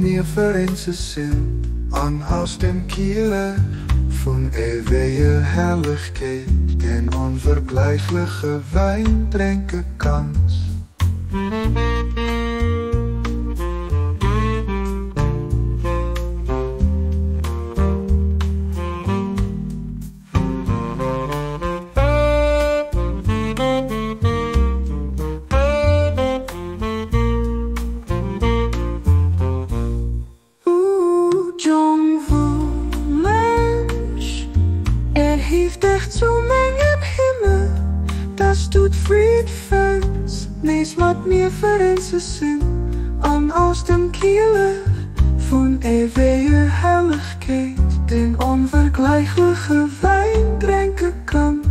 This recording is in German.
mir verense sind an aus dem Kiele von eeuwige Herrlichkeit, den unvergleichliche Wein trinken kannst. Heeft echt zo mijn Himmel, das tut Friedfans, nichts macht mir verense sind an aus dem Kiele von eeuwige Herrlichkeit, den unvergleichliche Wein trinken kann.